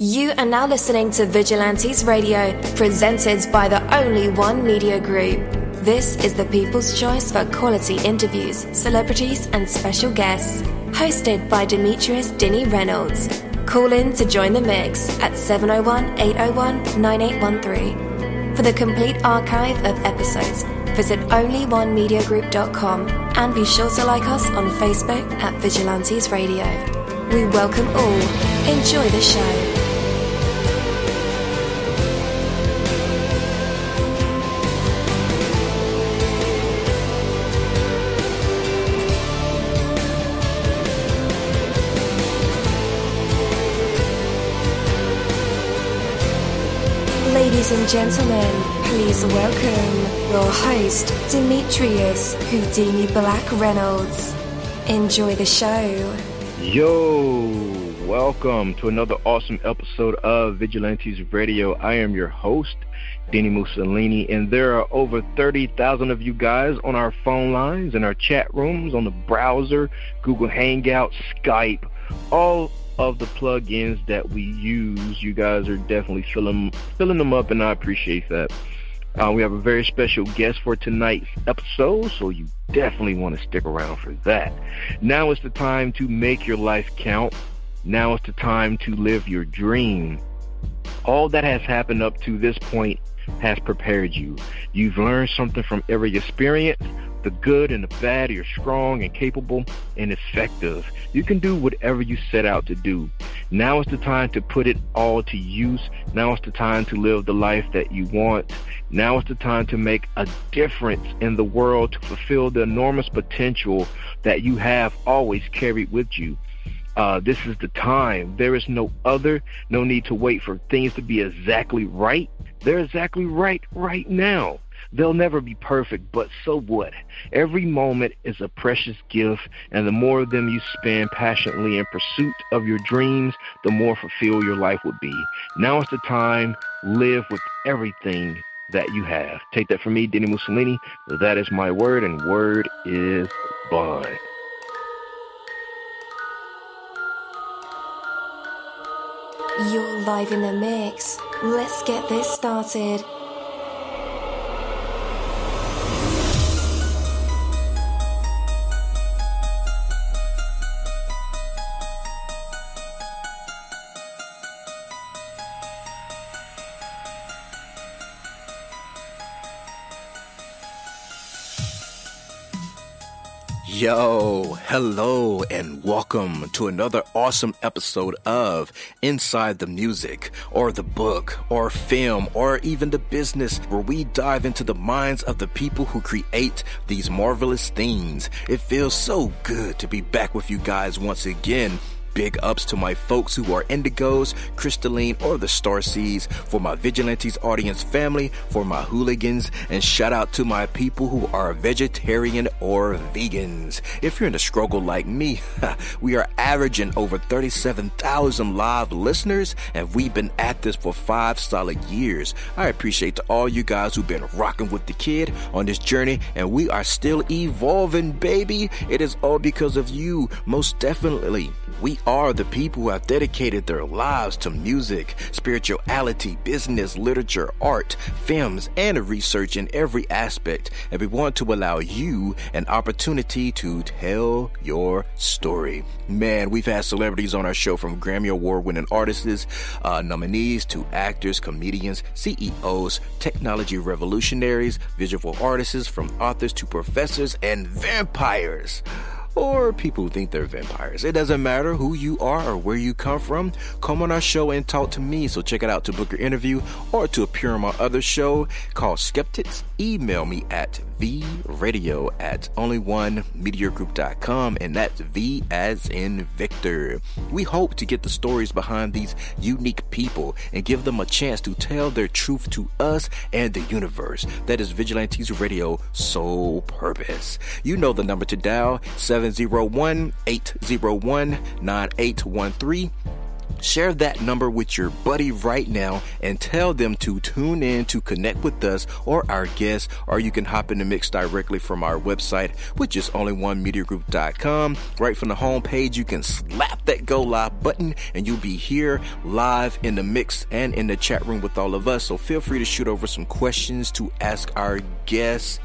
You are now listening to Vigilantes Radio, presented by the Only One Media Group. This is the people's choice for quality interviews, celebrities and special guests. Hosted by Demetrius Dinny Reynolds. Call in to join the mix at 701-801-9813. For the complete archive of episodes, visit onlyonemediagroup.com and be sure to like us on Facebook at Vigilantes Radio. We welcome all. Enjoy the show. Ladies and gentlemen, please welcome your host, Demetrius Houdini Black Reynolds. Enjoy the show. Yo, welcome to another awesome episode of Vigilantes Radio. I am your host, dini-mussolini, and there are over 30,000 of you guys on our phone lines, in our chat rooms, on the browser, Google Hangouts, Skype, all of the plugins that we use. You guys are definitely filling them up, and I appreciate that. We have a very special guest for tonight's episode, so you definitely want to stick around for that. Now is the time to make your life count. Now is the time to live your dream. All that has happened up to this point has prepared you. You've learned something from every experience. The good and the bad. You're strong and capable and effective. You can do whatever you set out to do. Now is the time to put it all to use. Now is the time to live the life that you want. Now is the time to make a difference in the world, to fulfill the enormous potential that you have always carried with you. This is the time. There is no need to wait for things to be exactly right. They're exactly right now. They'll never be perfect, but so what? Every moment is a precious gift, and the more of them you spend passionately in pursuit of your dreams, the more fulfilled your life will be. Now is the time. Live with everything that you have. Take that from me, dini-mussolini. That is my word, and word is bond. You're live in the mix. Let's get this started. Yo, hello, and welcome to another awesome episode of Inside the Music, or the book, or film, or even the business, where we dive into the minds of the people who create these marvelous things. It feels so good to be back with you guys once again. Big ups to my folks who are indigos, crystalline, or the star seeds, for my Vigilantes audience family, for my hooligans, and shout out to my people who are vegetarian or vegans. If you're in a struggle like me, we are averaging over 37,000 live listeners, and we've been at this for 5 solid years. I appreciate to all you guys who've been rocking with the kid on this journey, and we are still evolving, baby. It is all because of you, most definitely. We are the people who have dedicated their lives to music, spirituality, business, literature, art, films, and research in every aspect. And we want to allow you an opportunity to tell your story. Man, we've had celebrities on our show, from Grammy Award-winning artists, nominees, to actors, comedians, CEOs, technology revolutionaries, visual artists, from authors to professors, and vampires. Or people who think they're vampires. It doesn't matter who you are or where you come from. Come on our show and talk to me. So check it out to book your interview or to appear on my other show called Skeptics. Email me at vradio@onlyonemediagroup.com, and that's V as in Victor. We hope to get the stories behind these unique people and give them a chance to tell their truth to us and the universe. That is Vigilantes Radio sole purpose. You know the number to dial, 701-801-9813. Share that number with your buddy right now and tell them to tune in to connect with us or our guests, or you can hop in the mix directly from our website, which is onlyonemediagroup.com. Right from the homepage, you can slap that go live button and you'll be here live in the mix and in the chat room with all of us. So feel free to shoot over some questions to ask our guests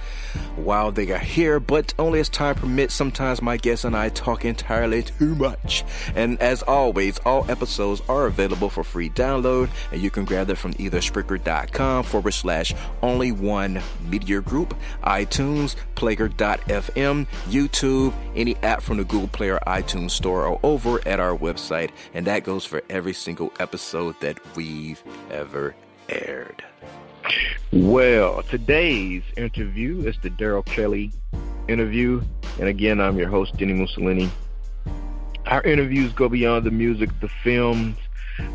while they are here, but only as time permits. Sometimes my guests and I talk entirely too much. And as always, all episodes are available for free download, and you can grab them from either Spreaker.com/only one media group, iTunes, Player.fm, YouTube, any app from the Google Play or iTunes store, or over at our website. And that goes for every single episode that we've ever aired. Well, today's interview is the Darrell Kelley interview. And again, I'm your host, dini-mussolini. Our interviews go beyond the music, the films,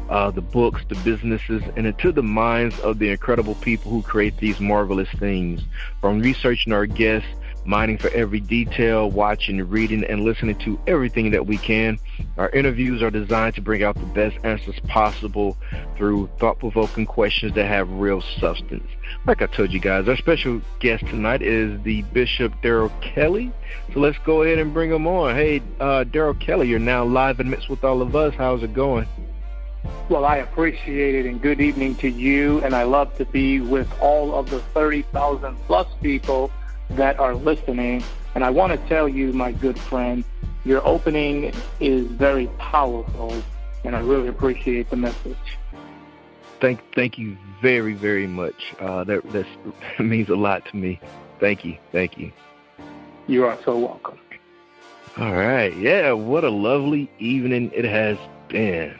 the books, the businesses, and into the minds of the incredible people who create these marvelous things. From researching our guests, mining for every detail, watching, reading, and listening to everything that we can, our interviews are designed to bring out the best answers possible through thought-provoking questions that have real substance. Like I told you guys, our special guest tonight is the Bishop Darrell Kelley. So let's go ahead and bring him on. Hey, Darrell Kelley, you're now live in midst with all of us. How's it going? Well, I appreciate it, and good evening to you. And I love to be with all of the 30,000 plus people that are listening. And I want to tell you, my good friend, your opening is very powerful, and I really appreciate the message. Thank you very, very much. That means a lot to me. Thank you. You are so welcome. All right. Yeah, what a lovely evening it has been.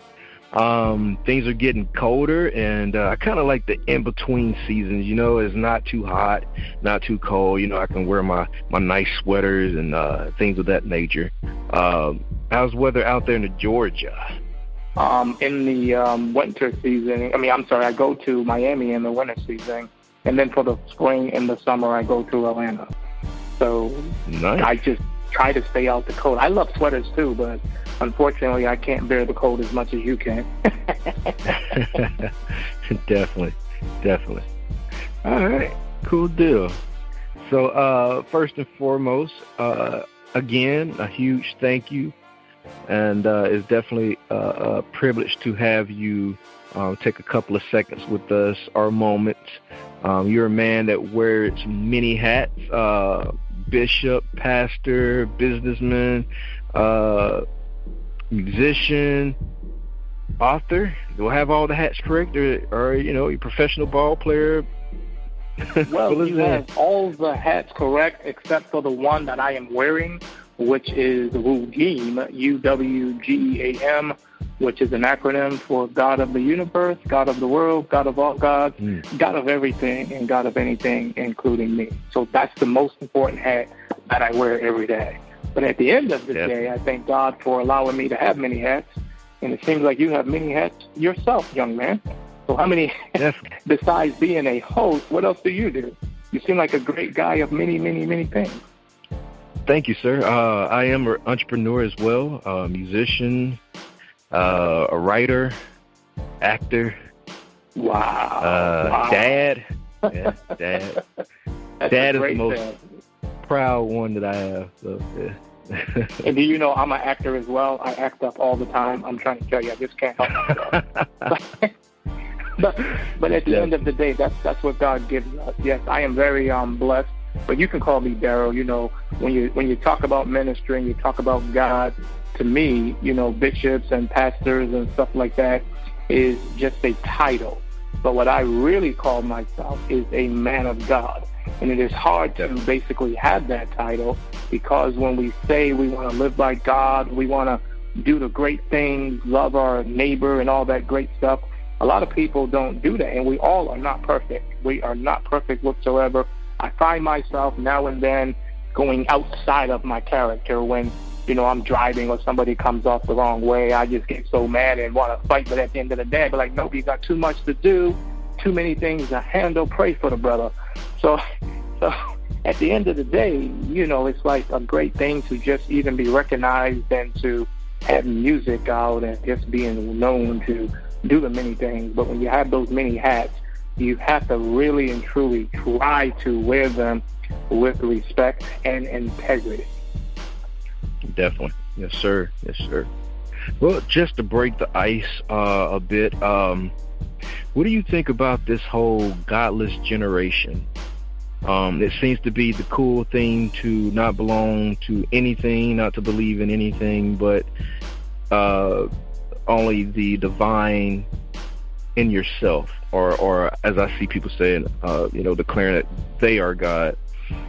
Things are getting colder, and I kind of like the in-between seasons. You know, it's not too hot, not too cold. You know, I can wear my nice sweaters and things of that nature. How's weather out there in Georgia? In the winter season, I go to Miami in the winter season, and then for the spring and the summer, I go to Atlanta. So nice. I just try to stay out the cold. I love sweaters too, but unfortunately, I can't bear the cold as much as you can. Definitely. All right, cool deal. So first and foremost, again, a huge thank you. And it's definitely a privilege to have you take a couple of seconds with us, our moments. You're a man that wears many hats, bishop, pastor, businessman, musician, author. Do I have all the hats correct? Or you're a professional ball player? Well, you have all the hats correct except for the one that I am wearing, which is WUGEAM, UWGEAM, which is an acronym for God of the universe, God of the world, God of all gods, God of everything, and God of anything, including me. So that's the most important hat that I wear every day. But at the end of the day, I thank God for allowing me to have many hats. And it seems like you have many hats yourself, young man. So how many, besides being a host, what else do? You seem like a great guy of many, many, many things. Thank you, sir. I am an entrepreneur as well, a musician, a writer, actor. Wow. Dad. Yeah, dad. Dad is the most proud one that I have. So, yeah. And do you know I'm an actor as well? I act up all the time. I'm trying to tell you, I just can't help myself. But at the end of the day, that's what God gives us. Yes, I am very blessed. But you can call me Darrell. When you talk about ministry and you talk about God, to me, bishops and pastors and stuff like that is just a title. But what I really call myself is a man of God. And it is hard to basically have that title, because when we say we want to live by God, we want to do the great things, love our neighbor and all that great stuff, a lot of people don't do that. And we all are not perfect. We are not perfect whatsoever. I find myself now and then going outside of my character when, I'm driving or somebody comes off the wrong way. I just get so mad and want to fight. But at the end of the day, I'd be like, nope, you got too much to do, too many things to handle. Pray for the brother. So at the end of the day, it's like a great thing to just even be recognized and to having music out and just being known to do the many things. But when you have those many hats, you have to really and truly try to wear them with respect and integrity. Definitely. Yes, sir. Yes, sir. Well, just to break the ice a bit, what do you think about this whole godless generation? It seems to be the cool thing to not belong to anything, not to believe in anything, but only the divine in yourself, or as I see people saying, declaring that they are God.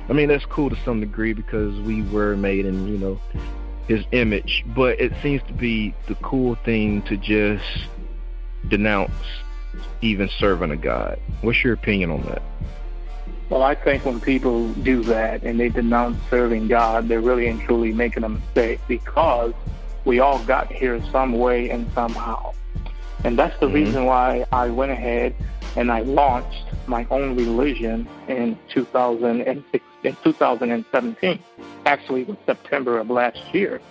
I mean, that's cool to some degree because we were made in, His image, but it seems to be the cool thing to just denounce even serving a God. What's your opinion on that? Well, I think when people do that and they denounce serving God, they're really and truly making a mistake, because we all got here some way and somehow. And that's the reason why I went ahead and I launched my own religion in 2017. Actually, it was September of last year.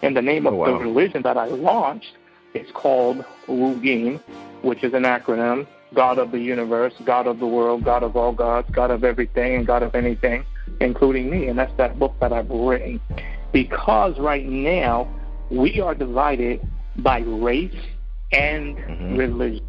And the name of the religion that I launched is called Wugin, which is an acronym: God of the universe, God of the world, God of all gods, God of everything, and God of anything, including me. And that's that book that I've written. Because right now, we are divided by race and religion.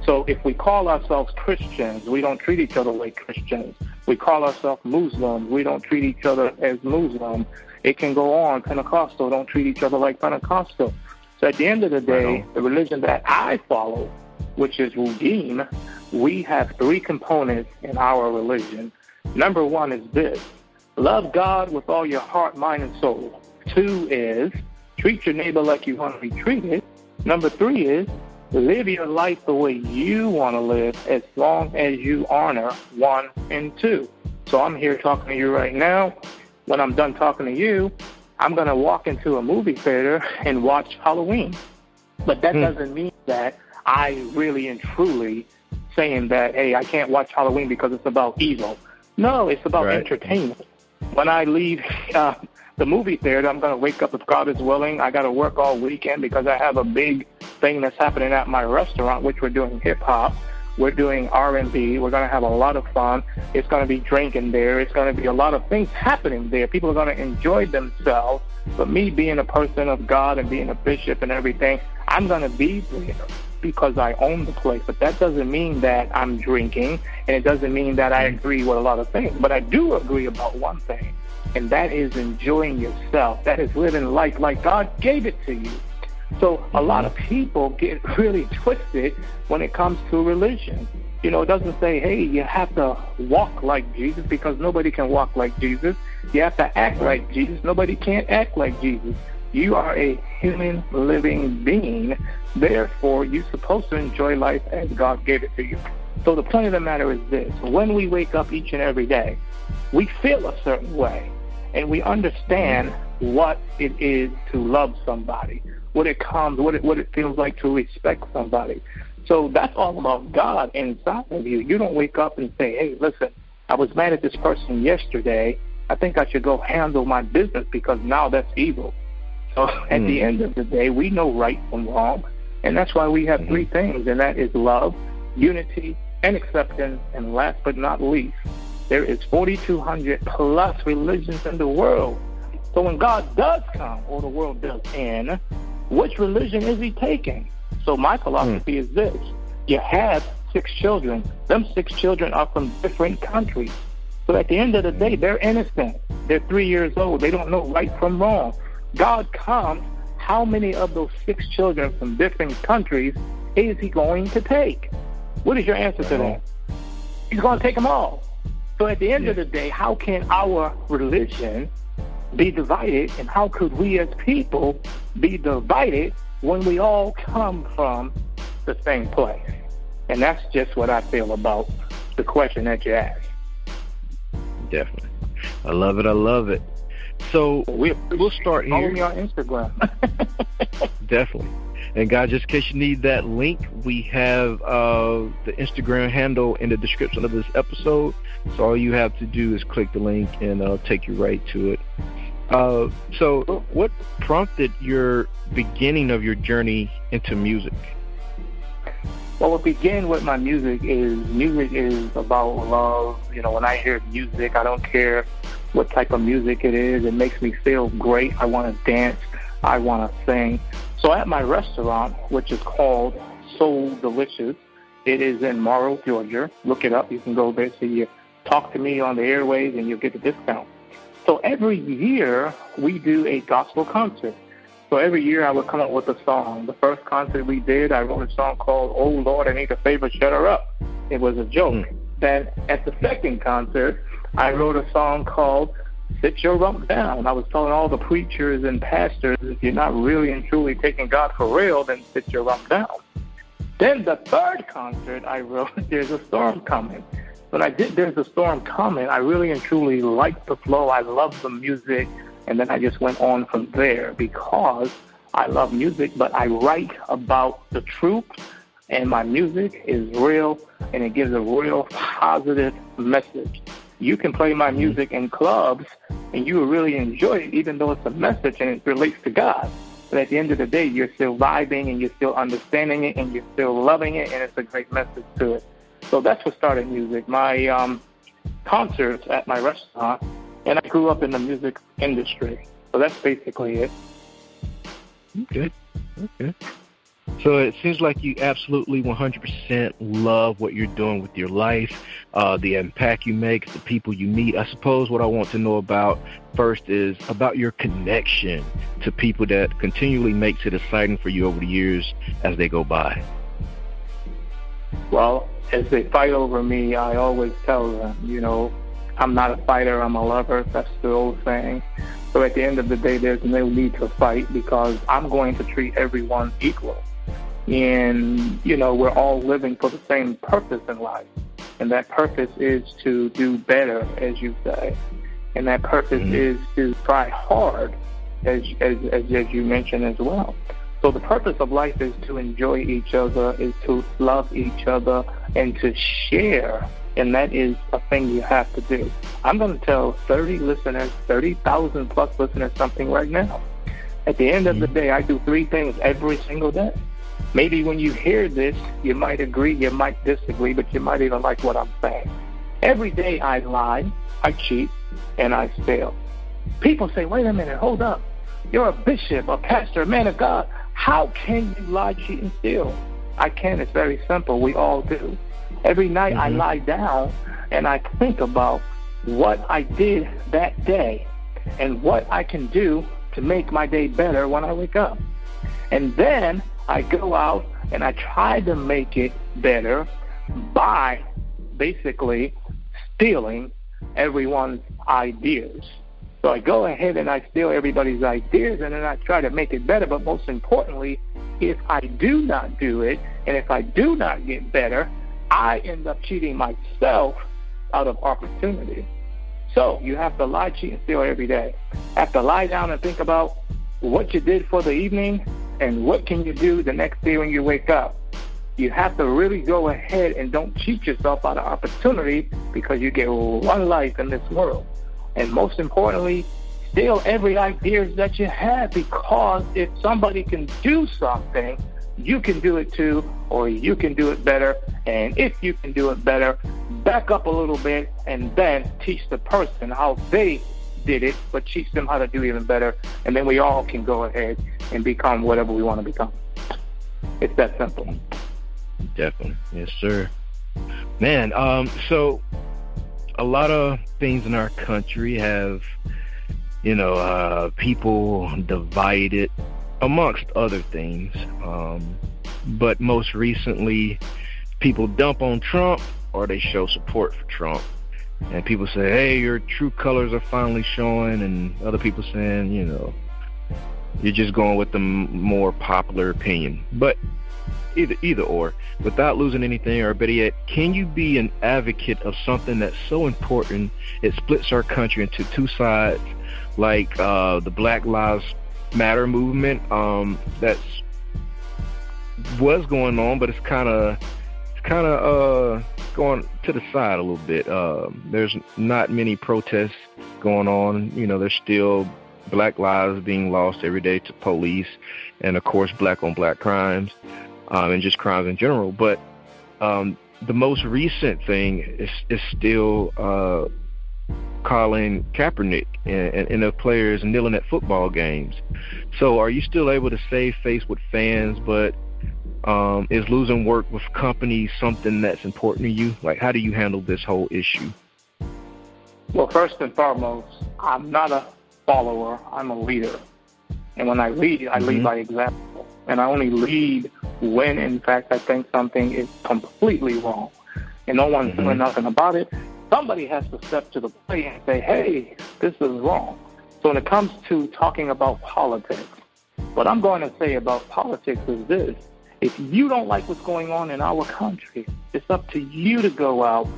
So if we call ourselves Christians, we don't treat each other like Christians. We call ourselves Muslims, we don't treat each other as Muslim. It can go on. Pentecostal, don't treat each other like Pentecostal. So at the end of the day, the religion that I follow, which is Wugin, we have three components in our religion. Number one is this: love God with all your heart, mind, and soul. 2 is treat your neighbor like you want to be treated. Number 3 is live your life the way you want to live, as long as you honor 1 and 2. So I'm here talking to you right now. When I'm done talking to you, I'm going to walk into a movie theater and watch Halloween. But that doesn't mean that I really and truly saying that, hey, I can't watch Halloween because it's about evil. No, it's about entertainment. When I leave the movie theater, I'm going to wake up, if God is willing. I got to work all weekend because I have a big thing that's happening at my restaurant, which we're doing hip-hop. We're doing R&B. We're going to have a lot of fun. It's going to be drinking there. It's going to be a lot of things happening there. People are going to enjoy themselves. But me being a person of God and being a bishop and everything, I'm going to be there because I own the place. But that doesn't mean that I'm drinking, and it doesn't mean that I agree with a lot of things. But I do agree about one thing, and that is enjoying yourself. That is living life like God gave it to you. So a lot of people get really twisted when it comes to religion. It doesn't say, hey, you have to walk like Jesus, because nobody can walk like Jesus. You have to act like Jesus. Nobody can't act like Jesus. You are a human living being. Therefore, you're supposed to enjoy life as God gave it to you. So the point of the matter is this: when we wake up each and every day, we feel a certain way, and we understand what it is to love somebody, what it feels like to respect somebody. So that's all about God inside of you. You don't wake up and say, hey, listen, I was mad at this person yesterday. I think I should go handle my business because now that's evil. So at the end of the day, we know right from wrong. And that's why we have 3 things, and that is love, unity, and acceptance. And last but not least, there is 4,200 plus religions in the world. So when God does come, or the world does end, which religion is he taking? So my philosophy is this: you have 6 children. Them 6 children are from different countries. So at the end of the day, they're innocent. They're 3 years old. They don't know right from wrong. God comes. How many of those 6 children from different countries is he going to take? What is your answer to that? He's going to take them all. So at the end of the day, how can our religion be divided, and how could we as people be divided when we all come from the same place? And that's just what I feel about the question that you asked. Definitely. I love it. So we'll start here. Follow me on Instagram. Definitely. And guys, just in case you need that link, we have the Instagram handle in the description of this episode. So all you have to do is click the link, and it'll take you right to it. So what prompted your beginning of your journey into music? Well, what began with my music is about love. You know, when I hear music, I don't care what type of music it is. It makes me feel great. I want to dance. I want to sing. So at my restaurant, which is called Soul Delicious, it is in Morrow, Georgia. Look it up. You can go there, see you talk to me on the airways, and you'll get a discount. So every year we do a gospel concert. So every year I would come up with a song. The first concert we did, I wrote a song called "Oh Lord, I Need a Favor, Shut Her Up." It was a joke. Then at the second concert, I wrote a song called "Sit Your Rump Down." I was telling all the preachers and pastors, if you're not really and truly taking God for real, then sit your rump down. Then the third concert I wrote, "There's a Storm Coming." When I did "There's a Storm Coming," I really and truly liked the flow. I loved the music. And then I just went on from there because I love music, but I write about the truth, and my music is real, and it gives a real positive message. You can play my music in clubs, and you will really enjoy it, even though it's a message and it relates to God. But at the end of the day, you're still vibing, and you're still understanding it, and you're still loving it, and it's a great message to it. So that's what started music. My concerts at my restaurant, and I grew up in the music industry. So that's basically it. Okay. So it seems like you absolutely 100% love what you're doing with your life, the impact you make, the people you meet. I suppose what I want to know about first is about your connection to people that continually makes it exciting for you over the years as they go by. Well, as they fight over me, I always tell them, you know, I'm not a fighter, I'm a lover. That's the old saying. So at the end of the day, there's no need to fight because I'm going to treat everyone equal. And, you know, we're all living for the same purpose in life. And that purpose is to do better, as you say. And that purpose is to try hard, as you mentioned as well. So the purpose of life is to enjoy each other, is to love each other, and to share. And that is a thing you have to do. I'm going to tell 30,000 plus listeners something right now. At the end of the day, I do 3 things every single day. Maybe when you hear this, you might agree, you might disagree, but you might even like what I'm saying. Every day I lie, I cheat, and I steal. People say, wait a minute, hold up. You're a bishop, a pastor, a man of God. How can you lie, cheat, and steal? I can. It's very simple. We all do. Every night I lie down and I think about what I did that day and what I can do to make my day better when I wake up. And then I go out and I try to make it better by basically stealing everyone's ideas. So I go ahead and I steal everybody's ideas, and then I try to make it better. But most importantly, if I do not do it, and if I do not get better, I end up cheating myself out of opportunity. So you have to lie, cheat, and steal every day. Have to lie down and think about what you did for the evening and what can you do the next day when you wake up. You have to really go ahead and don't cheat yourself out of opportunity because you get one life in this world. And most importantly, steal every idea that you have, because if somebody can do something, you can do it too, or you can do it better. And if you can do it better, back up a little bit and then teach the person how they did it, but teach them how to do even better. And then we all can go ahead and become whatever we want to become. It's that simple. Definitely. Yes, sir. Man, so a lot of things in our country have, people divided amongst other things. But most recently, people dump on Trump or they show support for Trump. And people say, hey, your true colors are finally showing. And other people saying, you're just going with the more popular opinion. But either or, without losing anything, or better yet, can you be an advocate of something that's so important it splits our country into two sides, like the Black Lives Matter movement that's was going on, but it's kind of going to the side a little bit. There's not many protests going on. There's still black lives being lost every day to police, and of course black-on-black crimes, and just crimes in general. But the most recent thing is still Colin Kaepernick and the players kneeling at football games. So are you still able to save face with fans, but is losing work with companies something that's important to you? Like, how do you handle this whole issue? Well, first and foremost, I'm not a follower. I'm a leader. And when I lead, I lead by example. And I only lead when, in fact, I think something is completely wrong. And no one's doing nothing about it. Somebody has to step to the plate and say, hey, this is wrong. So when it comes to talking about politics, what I'm going to say about politics is this. If you don't like what's going on in our country, it's up to you to go out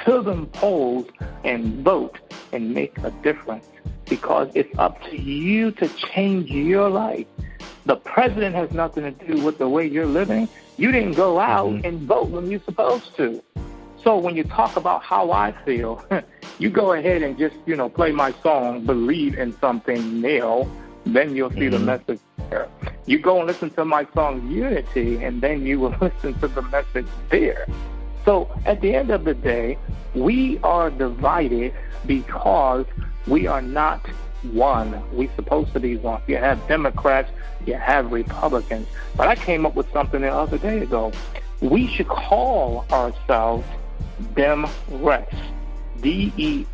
to the polls and vote and make a difference, because it's up to you to change your life. The president has nothing to do with the way you're living. You didn't go out and vote when you're supposed to. So when you talk about how I feel, you go ahead and just, play my song, Believe in Something New, then you'll see the message there. You go and listen to my song, Unity, and then you will listen to the message there. So at the end of the day, we are divided because we are not one. We're supposed to be one. You have Democrats, you have Republicans. But I came up with something the other day ago. We should call ourselves Dem-Reps. D-E-M-R-E-P.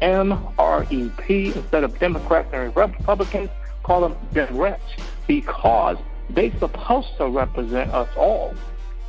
Instead of Democrats and Republicans, call them Dem-Reps, because they're supposed to represent us all.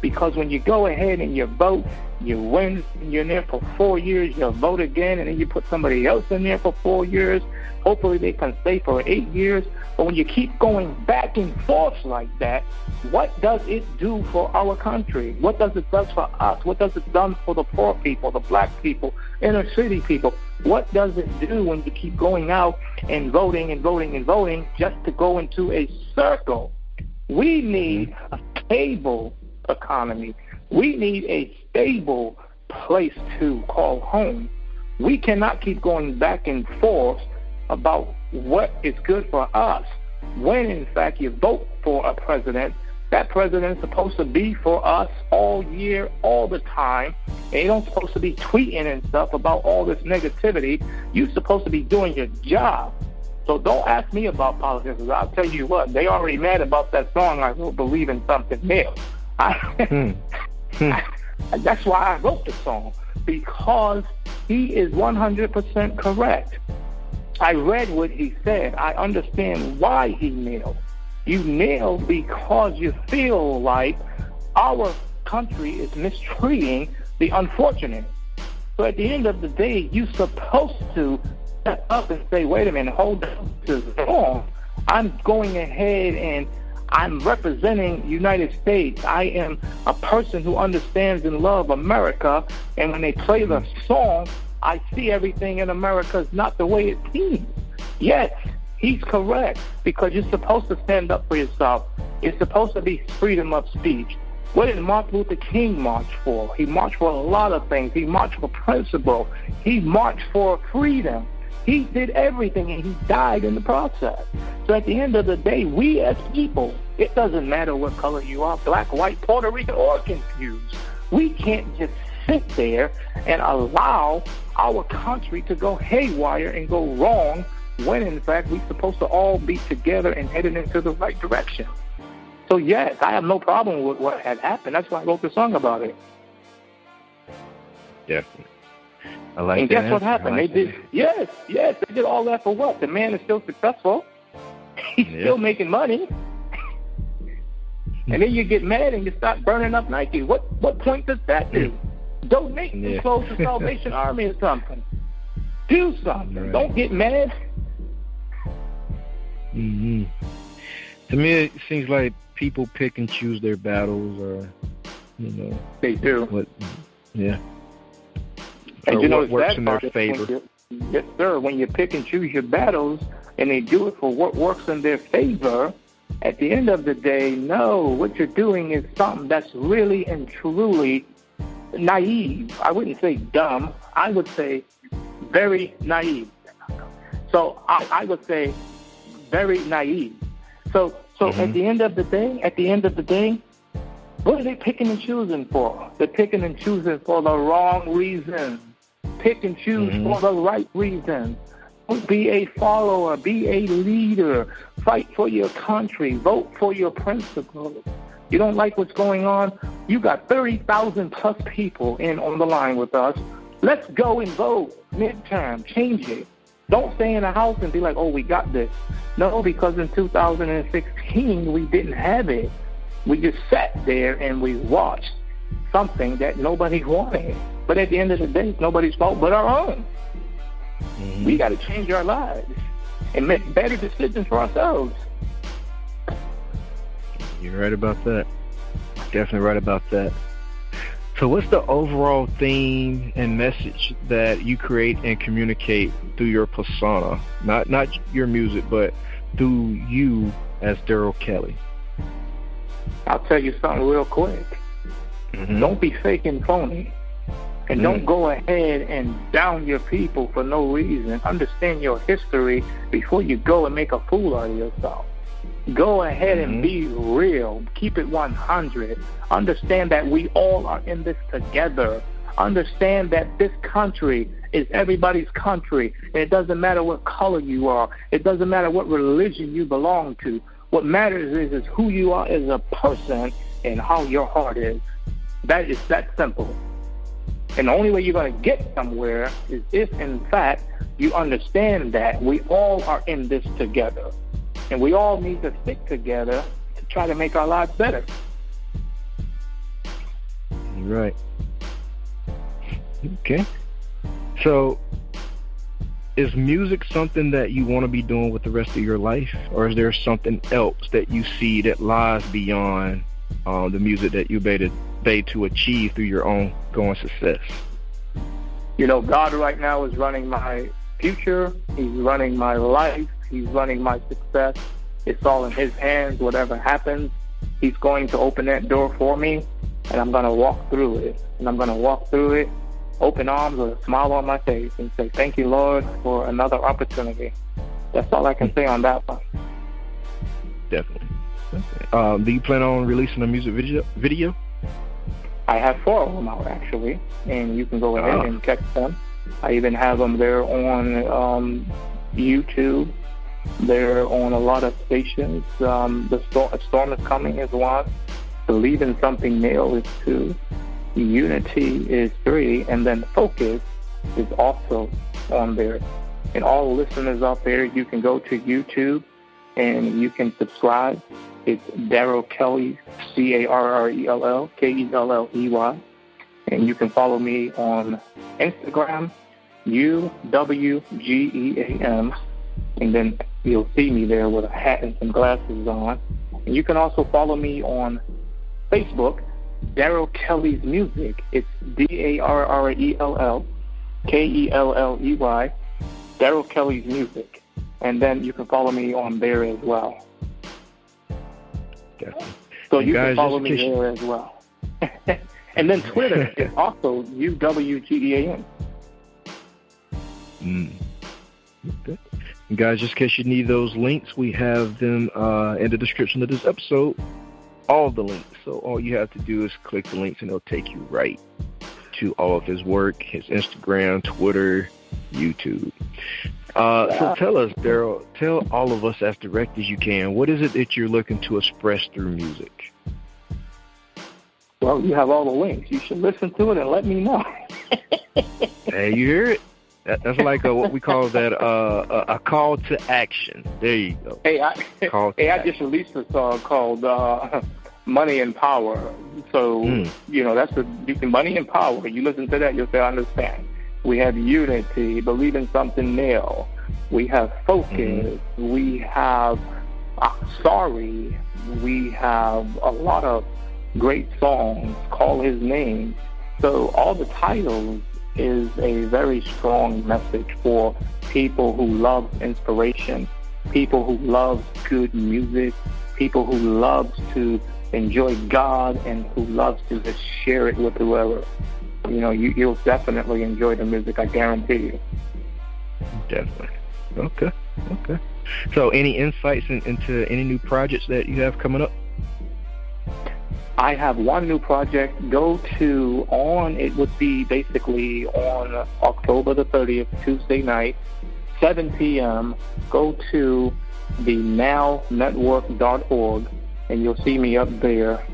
Because when you go ahead and you vote, you win, you're in there for 4 years, you vote again, and then you put somebody else in there for 4 years. Hopefully they can stay for 8 years. But when you keep going back and forth like that, what does it do for our country? What does it do for us? What does it do for the poor people, the black people, inner city people? What does it do when you keep going out and voting and voting and voting just to go into a circle? We need a stable economy. We need a stable place to call home. We cannot keep going back and forth about what is good for us when, in fact, you vote for a president. That president is supposed to be for us all year, all the time. And you don't supposed to be tweeting and stuff about all this negativity. You're supposed to be doing your job. So don't ask me about politics. I'll tell you what, they already mad about that song, I Will Believe in Something New. That's why I wrote the song, because he is 100% correct. I read what he said. I understand why he kneeled. You kneel because you feel like our country is mistreating the unfortunate. So at the end of the day, you're supposed to step up and say, wait a minute, hold on, this is wrong. I'm going ahead and I'm representing United States. I am a person who understands and loves America. And when they play the song, I see everything in America is not the way it seems. Yes, he's correct, because you're supposed to stand up for yourself. It's supposed to be freedom of speech. What did Martin Luther King march for? He marched for a lot of things. He marched for principle. He marched for freedom. He did everything, and he died in the process. So at the end of the day, we as people, it doesn't matter what color you are, black, white, Puerto Rican, or confused. We can't just sit there and allow our country to go haywire and go wrong when, in fact, we're supposed to all be together and headed into the right direction. So, yes, I have no problem with what had happened. That's why I wrote the song about it. Definitely. I like and that. Guess what happened? They did. Yes, they did all that for what? The man is still successful. He's still making money. And then you get mad and you start burning up Nike. What point does that do? Donate some clothes to Salvation Army or something. Do something. Right. Don't get mad. To me, it seems like people pick and choose their battles, or they do. Yeah. And what works in their favor. Yes, sir. When you pick and choose your battles, and they do it for what works in their favor, at the end of the day, no, what you're doing is something that's really and truly naive. I wouldn't say dumb. I would say very naive. So I would say very naive. So at the end of the day, what are they picking and choosing for? They're picking and choosing for the wrong reasons. Pick and choose for the right reasons. Be a follower. Be a leader. Fight for your country. Vote for your principles. You don't like what's going on? You got 30,000 plus people on the line with us. Let's go and vote. Midterm. Change it. Don't stay in the house and be like, oh, we got this. No, because in 2016, we didn't have it. We just sat there and we watched something that nobody wanted. But at the end of the day, it's nobody's fault but our own. We got to change our lives and make better decisions for ourselves. You're right about that. Definitely right about that. So what's the overall theme and message that you create and communicate through your persona? Not your music, but through you as Darrell Kelley? I'll tell you something real quick. Don't be fake and phony. And don't go ahead and down your people for no reason. Understand your history before you go and make a fool out of yourself. Go ahead and be real. Keep it 100. Understand that we all are in this together. Understand that this country is everybody's country. And it doesn't matter what color you are. It doesn't matter what religion you belong to. What matters is who you are as a person and how your heart is. That is that simple. And the only way you're going to get somewhere is if, in fact, you understand that we all are in this together. And we all need to stick together to try to make our lives better. You're right. Okay. So, is music something that you want to be doing with the rest of your life? Or is there something else that you see that lies beyond the music that you made to achieve through your own going success? You know, God right now is running my future. He's running my life. He's running my success. It's all in His hands. Whatever happens, He's going to open that door for me, and I'm going to walk through it. And I'm going to walk through it, open arms with a smile on my face, and say, thank you, Lord, for another opportunity. That's all I can say on that one. Definitely. Do you plan on releasing a music video? I have 4 of them out, actually, and you can go ahead and check them. I even have them there on YouTube. They're on a lot of stations. The Storm is Coming is 1. Believe in Something New is 2. Unity is 3. And then Focus is also on there. And all listeners out there, you can go to YouTube and you can subscribe. It's Darrell Kelley, Carrell, Kelley. And you can follow me on Instagram, UWGEAM. And then you'll see me there with a hat and some glasses on. And you can also follow me on Facebook, Darrell Kelley's Music. It's Darrell Kelley, Darrell Kelley's Music. And then you can follow me on there as well. Definitely. So you can follow me there as well. And then Twitter is also UWGEAM. Okay. And guys, just in case you need those links, we have them in the description of this episode. All the links. So all you have to do is click the links and it'll take you right to all of his work, his Instagram, Twitter, YouTube. So tell us, Darrell, tell all of us as direct as you can, what is it that you're looking to express through music? Well, you have all the links. You should listen to it and let me know. Hey, you hear it? That's like what we call that a call to action. There you go. Hey, I just released a song called Money and Power. So, you know, you can Money and Power. You listen to that, you'll say, I understand. We have Unity, Believe in Something New. We have Focus. We have Sorry. We have a lot of great songs. Call His Name. So all the titles is a very strong message for people who love inspiration, people who love good music, people who love to enjoy God, and who loves to just share it with whoever. You know, you'll definitely enjoy the music, I guarantee you. Definitely. Okay. So any insights into any new projects that you have coming up? I have one new project. It would be basically on October the 30th, Tuesday night, 7 p.m. Go to the nownetwork.org, and you'll see me up there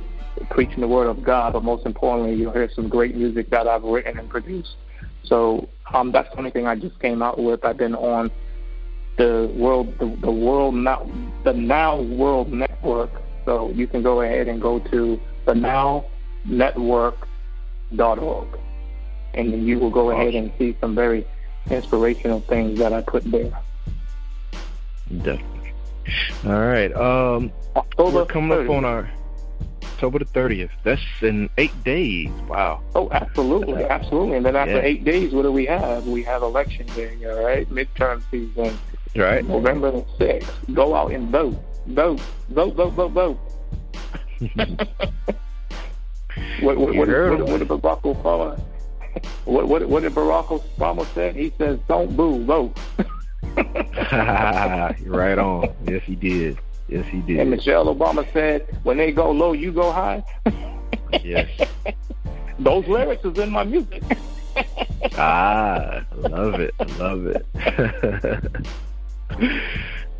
preaching the word of God, but most importantly, you'll hear some great music that I've written and produced. So that's the only thing I just came out with. I've been on the Now World Network, so you can go ahead and go to the nownetwork.org, and then you will go ahead and see some very inspirational things that I put there. Definitely. All right. We're coming up on our October the 30th. That's in 8 days. Wow. Oh, absolutely. Absolutely. And then after 8 days, what do we have? We have election day, all right? Midterm season. Right. November the 6th. Go out and vote. Vote. Vote, vote, vote, vote. What did Barack Obama? What did Barack Obama say? He says, "Don't boo, vote." You're right on. Yes, he did. Yes, he did. And Michelle Obama said, "When they go low, you go high." Yes. Those lyrics is in my music. Love it. Love it.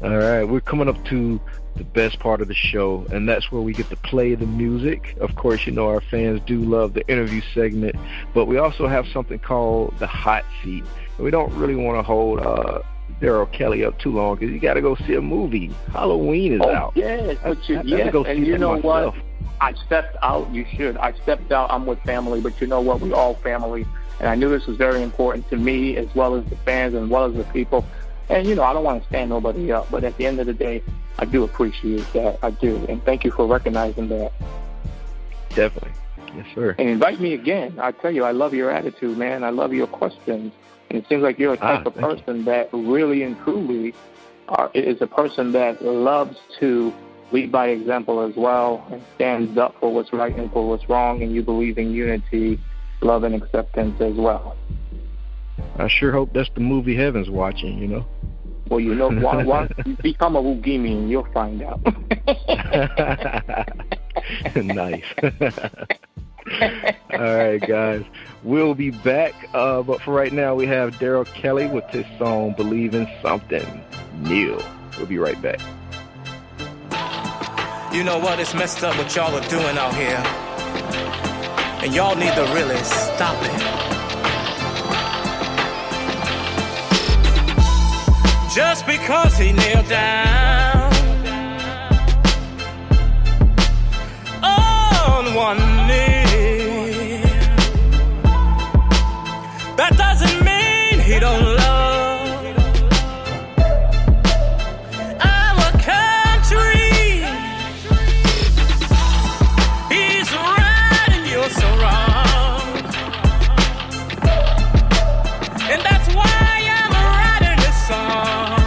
All right, we're coming up to the best part of the show, and that's where we get to play the music. Of course, you know our fans do love the interview segment, but we also have something called the hot seat. And we don't really want to hold Darrell Kelley up too long because you got to go see a movie. Halloween is out. Yes, and you know what? I stepped out. You should. I stepped out. I'm with family, but you know what? We all family, and I knew this was very important to me as well as the fans and as well as the people. And, you know, I don't want to stand nobody up, but at the end of the day, I do appreciate that. I do. And thank you for recognizing that. Definitely. Yes, sir. And invite me again. I tell you, I love your attitude, man. I love your questions. And it seems like you're a type of person that really and truly is a person that loves to lead by example as well and stands up for what's right and for what's wrong, and you believe in unity, love, and acceptance as well. I sure hope that's the movie Heaven's watching, you know. Well, you know, once you become a Wugimian, you'll find out. Nice. All right, guys. We'll be back. But for right now, we have Darrell Kelley with his song, Believe in Something New. We'll be right back. You know what? It's messed up what y'all are doing out here. And y'all need to really stop it. Just because he kneeled down on one knee, that doesn't mean he don't love our country. He's right and you're so wrong, and that's why I'm writing this song.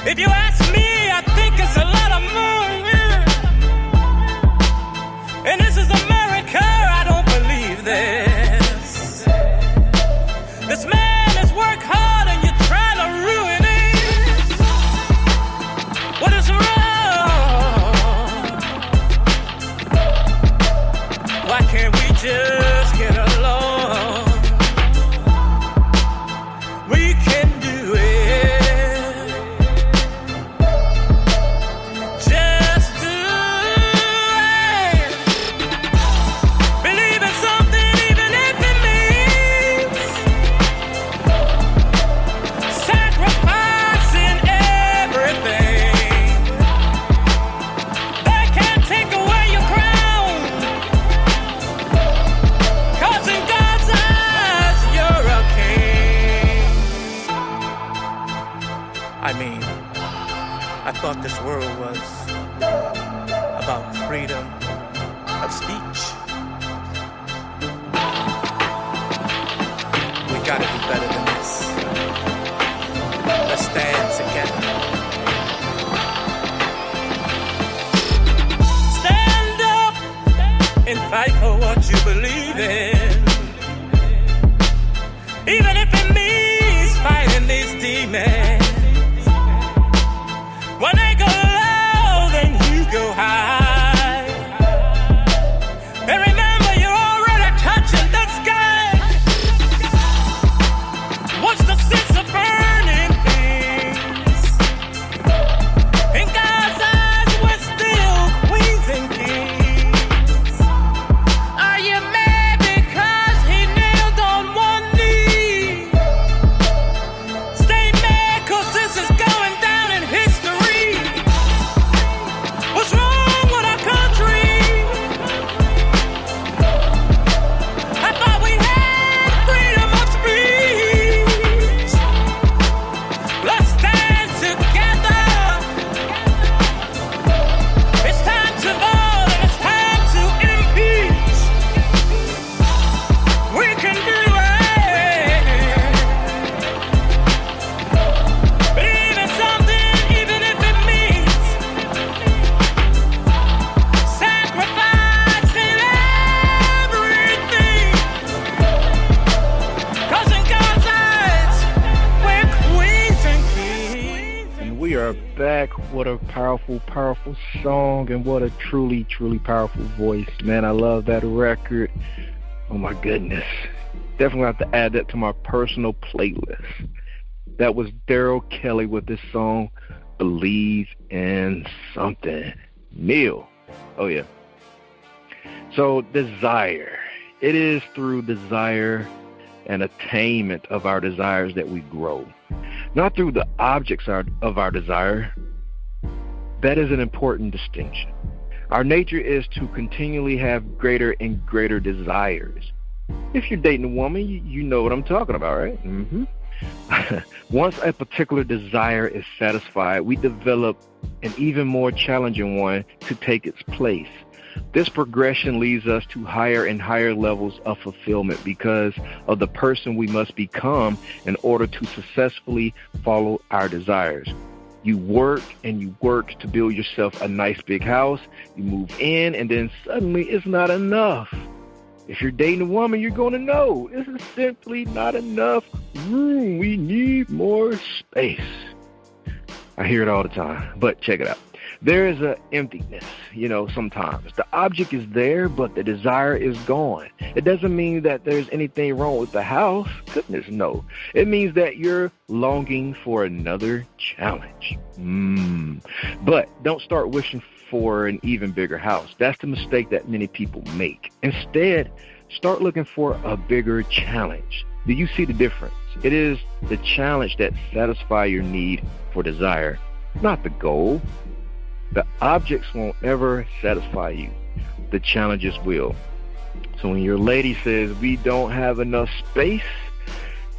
If you ask me, I think it's a lot of money. And this is America, I don't believe this. This man has worked hard and you're trying to ruin it. What is wrong? Why can't we just get along? We can do it. I thought this world was about freedom of speech. We gotta do better than this. Let's stand together. Stand up and fight for what you believe in. Even if it means fighting these demons. When they go low, then you go high. And remember, you're already touching the sky. What's the sense of burning things? In God's eyes, we're still queens and kings. Are you mad because he nailed on one knee? Stay mad, cause this is going down in history. What's wrong with our country? I thought we had freedom of speech. Let's stand together. It's time to vote and it's time to impeach. We can do it. Believe in something, even if it means sacrificing everything. 'Cause in God's eyes, we're queens and kings. And we are back. What a powerful, powerful song, and what a truly, truly powerful voice. Man, I love that record. Oh my goodness. Definitely have to add that to my personal playlist. That was Darrell Kelley with this song, Believe in Something. Neil. Oh yeah. So desire. It is through desire and attainment of our desires that we grow. Not through the objects of our desire. That is an important distinction. Our nature is to continually have greater and greater desires. If you're dating a woman, you know what I'm talking about, right? Mm-hmm. Once a particular desire is satisfied, we develop an even more challenging one to take its place. This progression leads us to higher and higher levels of fulfillment because of the person we must become in order to successfully follow our desires. You work and you work to build yourself a nice big house. You move in and then suddenly it's not enough. If you're dating a woman, you're going to know this is simply not enough room. We need more space. I hear it all the time, but check it out. There is an emptiness, sometimes. The object is there, but the desire is gone. It doesn't mean that there's anything wrong with the house. Goodness, no. It means that you're longing for another challenge. But don't start wishing for an even bigger house. That's the mistake that many people make. Instead, start looking for a bigger challenge. Do you see the difference? It is the challenge that satisfies your need for desire, not the goal. The objects won't ever satisfy you. The challenges will. So when your lady says, we don't have enough space,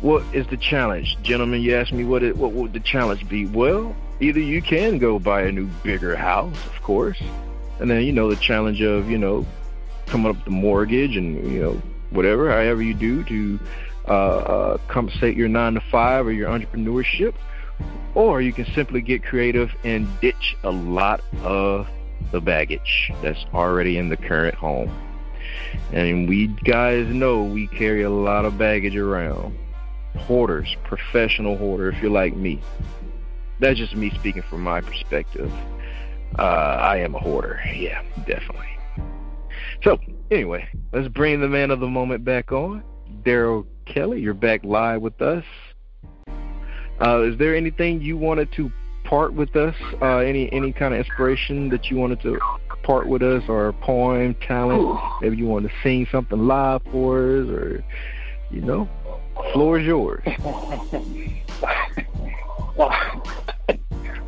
what is the challenge? Gentlemen, you ask me what would the challenge be? Well, either you can go buy a new, bigger house, of course. And then, the challenge of, coming up with the mortgage and, whatever, however you do to compensate your 9-to-5 or your entrepreneurship. Or you can simply get creative and ditch a lot of the baggage that's already in the current home. And we guys know we carry a lot of baggage around. Hoarders, professional hoarder, if you're like me. That's just me speaking from my perspective. I am a hoarder. Yeah, definitely. So, anyway, let's bring the man of the moment back on. Darrell Kelley, you're back live with us. Is there anything you wanted to part with us? Any kind of inspiration that you wanted to part with us, or a poem, talent? Maybe you want to sing something live for us, or, floor is yours. Well,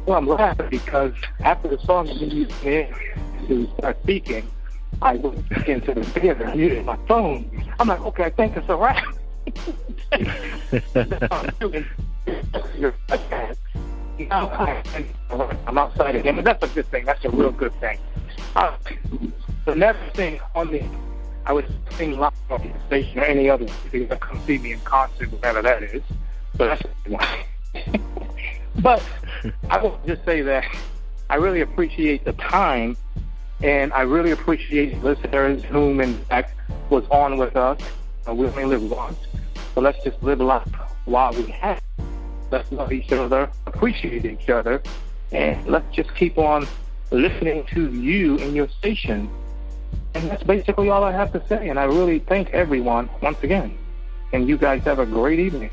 I'm laughing because after the song you used to start speaking, I went into the theater and muted my phone. I'm like, okay, I think it's a wrap. Your podcast. I'm outside again, but that's a good thing. That's a real good thing. The next thing I would sing live on the station or any other because I come see me in concert, whatever that is. So that's one. But I will just say that I really appreciate the time, and I really appreciate listeners whom, in fact, was on with us. We only live once, so let's just live life while we have. Let's love each other, appreciate each other, and let's just keep on listening to you and your station. And that's basically all I have to say, and I really thank everyone once again. And you guys have a great evening.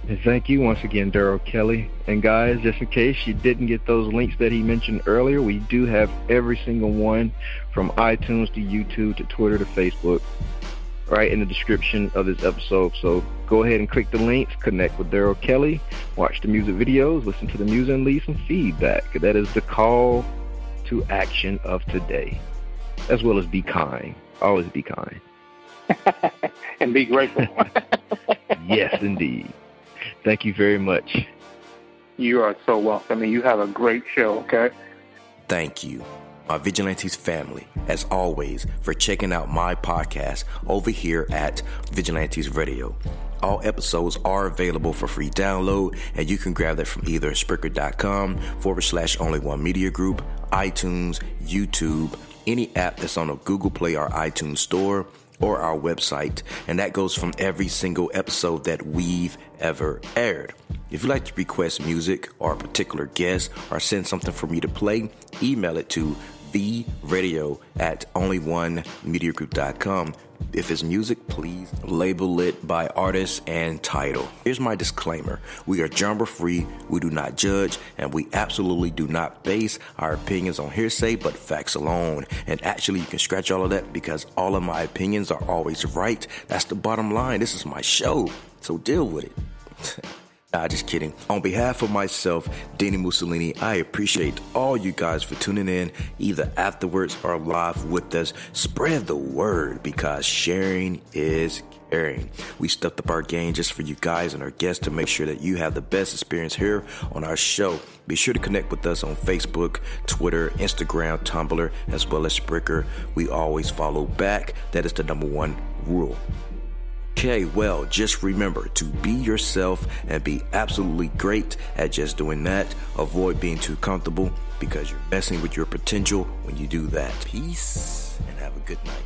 And thank you once again, Darrell Kelley. And guys, just in case you didn't get those links that he mentioned earlier, we do have every single one from iTunes to YouTube to Twitter to Facebook right in the description of this episode. So go ahead and click the links, connect with Darrell Kelley, watch the music videos, listen to the music, and leave some feedback. That is the call to action of today, as well as be kind. Always be kind. And be grateful. Yes, indeed. Thank you very much. You are so welcome, and you have a great show, okay? Thank you, my Vigilantes family, as always, for checking out my podcast over here at Vigilantes Radio. All episodes are available for free download, and you can grab that from either Spreaker.com/only1mediagroup, iTunes, YouTube, any app that's on a Google Play or iTunes store, or our website, and that goes from every single episode that we've ever aired. If you'd like to request music or a particular guest or send something for me to play, email it to theradio@onlyonemediagroup.com. If it's music, please label it by artist and title. Here's my disclaimer. We are genre free, we do not judge, and we absolutely do not base our opinions on hearsay but facts alone. And actually, you can scratch all of that because all of my opinions are always right. That's the bottom line. This is my show, so deal with it. Nah, just kidding. On behalf of myself, Dini-Mussolini, I appreciate all you guys for tuning in, either afterwards or live with us. Spread the word because sharing is caring. We stepped up our game just for you guys and our guests to make sure that you have the best experience here on our show. Be sure to connect with us on Facebook, Twitter, Instagram, Tumblr, as well as Spreaker. We always follow back. That is the number one rule. Okay, well, just remember to be yourself and be absolutely great at just doing that. Avoid being too comfortable because you're messing with your potential when you do that. Peace and have a good night.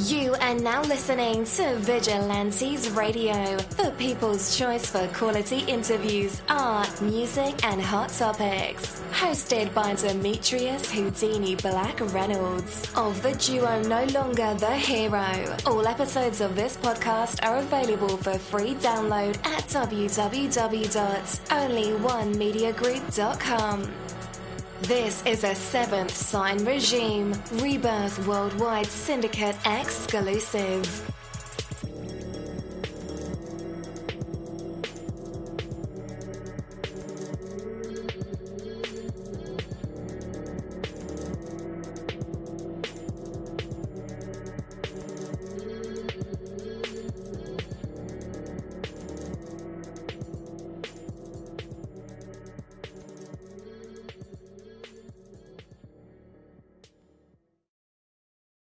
You are now listening to Vigilantes Radio, the people's choice for quality interviews, art, music, and hot topics. Hosted by Demetrius Houdini Black Reynolds of the duo No Longer the Hero. All episodes of this podcast are available for free download at www.onlyonemediagroup.com. This is a Seventh Sign Regime Rebirth Worldwide Syndicate exclusive.